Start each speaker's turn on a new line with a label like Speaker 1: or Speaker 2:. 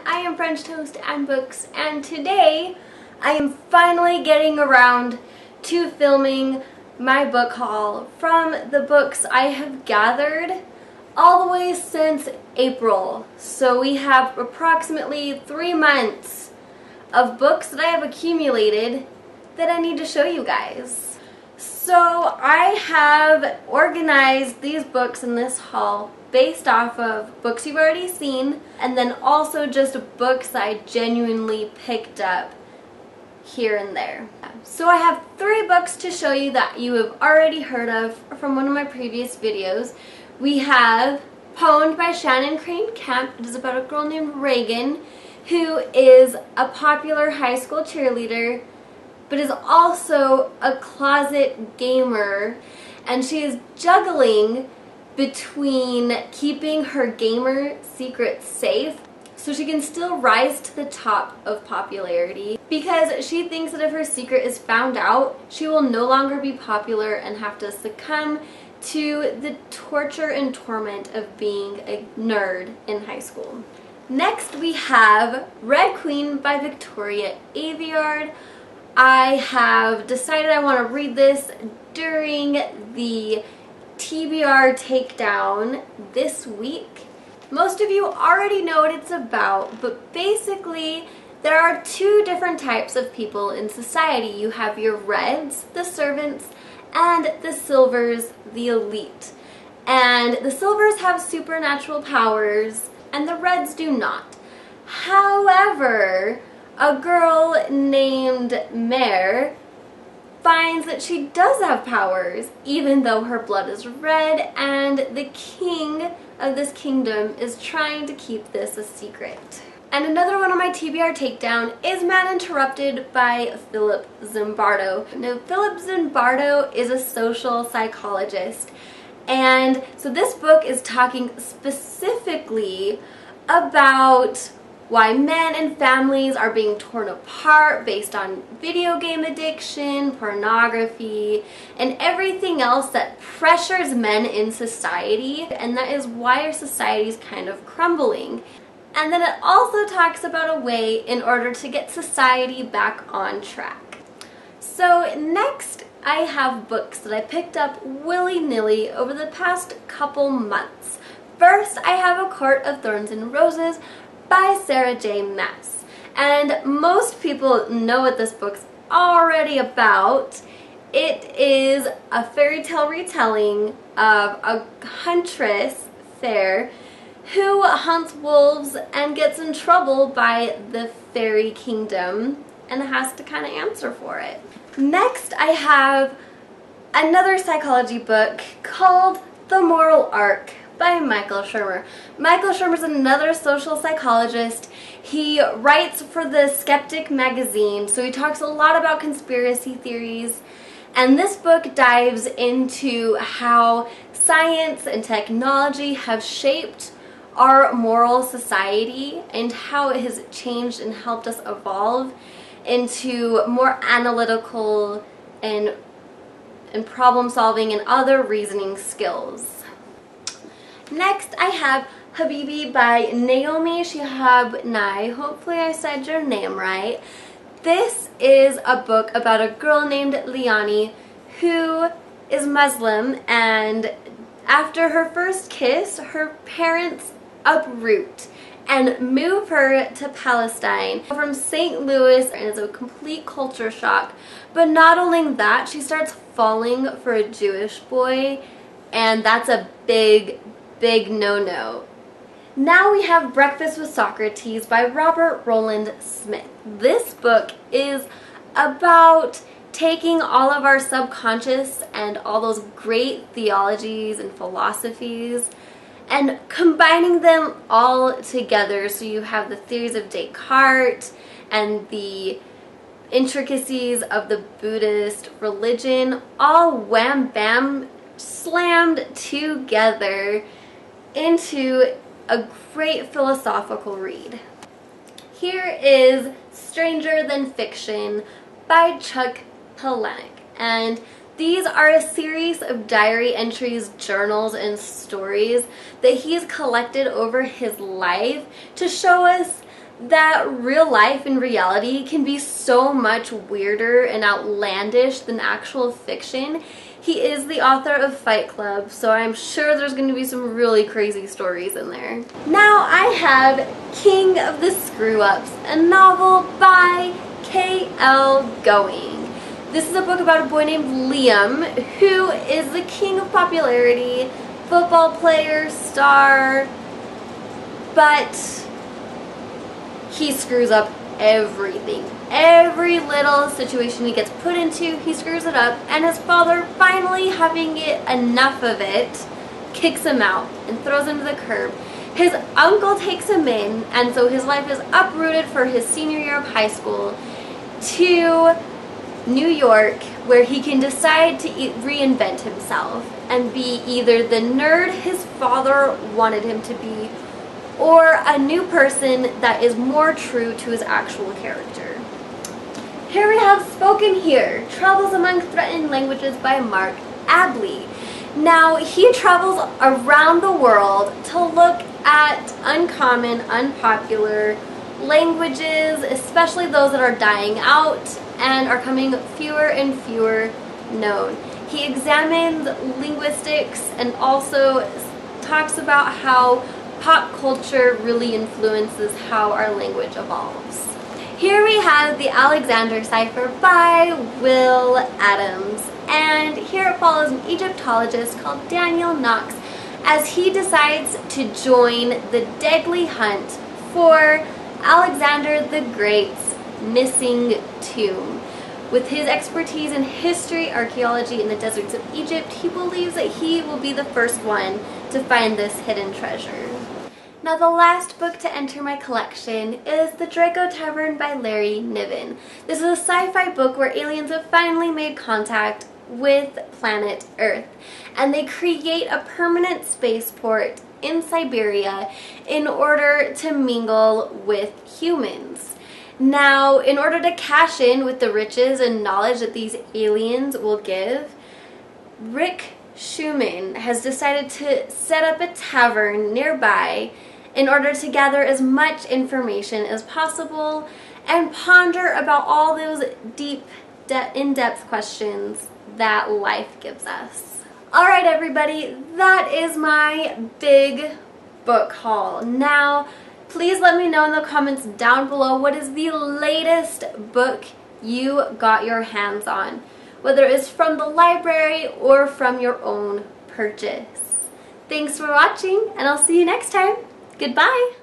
Speaker 1: I am French Toast and Books, and today I am finally getting around to filming my book haul from the books I have gathered all the way since April. So we have approximately 3 months of books that I have accumulated that I need to show you guys. So I have organized these books in this haul based off of books you've already seen, and then also just books that I genuinely picked up here and there. So I have 3 books to show you that you have already heard of from one of my previous videos. We have Pwned by Shannon Crane Kemp. It is about a girl named Reagan who is a popular high school cheerleader, but is also a closet gamer, and she is juggling between keeping her gamer secrets safe so she can still rise to the top of popularity, because she thinks that if her secret is found out, she will no longer be popular and have to succumb to the torture and torment of being a nerd in high school. Next we have Red Queen by Victoria Aveyard. I have decided I want to read this during the TBR takedown this week. Most of you already know what it's about, but basically there are 2 different types of people in society. You have your reds, the servants, and the silvers, the elite. And the silvers have supernatural powers and the reds do not. However, a girl named Mare finds that she does have powers, even though her blood is red, and the king of this kingdom is trying to keep this a secret. And another one on my TBR takedown is Man Interrupted by Philip Zimbardo. Now, Philip Zimbardo is a social psychologist, and so this book is talking specifically about why men and families are being torn apart based on video game addiction, pornography, and everything else that pressures men in society, and that is why our society is kind of crumbling. And then it also talks about a way in order to get society back on track. So next I have books that I picked up willy-nilly over the past couple months. First I have A Court of Thorns and Roses by Sarah J. Maas. And most people know what this book's already about. It is a fairy tale retelling of a huntress, Fair, who hunts wolves and gets in trouble by the fairy kingdom and has to kind of answer for it. Next I have another psychology book called The Moral Arc by Michael Shermer. Michael Shermer is another social psychologist. He writes for the Skeptic magazine, so he talks a lot about conspiracy theories. And this book dives into how science and technology have shaped our moral society and how it has changed and helped us evolve into more analytical and problem solving and other reasoning skills. Next I have Habibi by Naomi Shihab Nye. Hopefully I said your name right. This is a book about a girl named Liani who is Muslim, and after her first kiss, her parents uproot and move her to Palestine from St. Louis, and it's a complete culture shock. But not only that, she starts falling for a Jewish boy, and that's a big no-no. Now we have Breakfast with Socrates by Robert Roland Smith. This book is about taking all of our subconscious and all those great theologies and philosophies and combining them all together, so you have the theories of Descartes and the intricacies of the Buddhist religion all wham bam slammed together into a great philosophical read. Here is Stranger Than Fiction by Chuck Palahniuk, and these are a series of diary entries, journals, and stories that he's collected over his life to show us that real life and reality can be so much weirder and outlandish than actual fiction. He is the author of Fight Club, so I'm sure there's going to be some really crazy stories in there. Now I have King of the Screw-Ups, a novel by K.L. Going. This is a book about a boy named Liam, who is the king of popularity, football player, star, but he screws up everything. Every little situation he gets put into, he screws it up, and his father, finally having enough of it, kicks him out and throws him to the curb. His uncle takes him in, and so his life is uprooted for his senior year of high school to New York, where he can decide to reinvent himself and be either the nerd his father wanted him to be, or a new person that is more true to his actual character. Here we have Spoken Here, Travels Among Threatened Languages by Mark Abley. Now, he travels around the world to look at uncommon, unpopular languages, especially those that are dying out and are coming fewer and fewer known. He examines linguistics and also talks about how pop culture really influences how our language evolves. Here we have The Alexander Cipher by Will Adams, and here it follows an Egyptologist called Daniel Knox as he decides to join the deadly hunt for Alexander the Great's missing tomb. With his expertise in history, archaeology, and the deserts of Egypt, he believes that he will be the first one to find this hidden treasure. Now, the last book to enter my collection is The Draco Tavern by Larry Niven. This is a sci-fi book where aliens have finally made contact with planet Earth, and they create a permanent spaceport in Siberia in order to mingle with humans. Now, in order to cash in with the riches and knowledge that these aliens will give, Rick Schumann has decided to set up a tavern nearby in order to gather as much information as possible and ponder about all those deep, in-depth questions that life gives us. Alright everybody, that is my big book haul. Now, please let me know in the comments down below what is the latest book you got your hands on, whether it's from the library or from your own purchase. Thanks for watching, and I'll see you next time. Goodbye!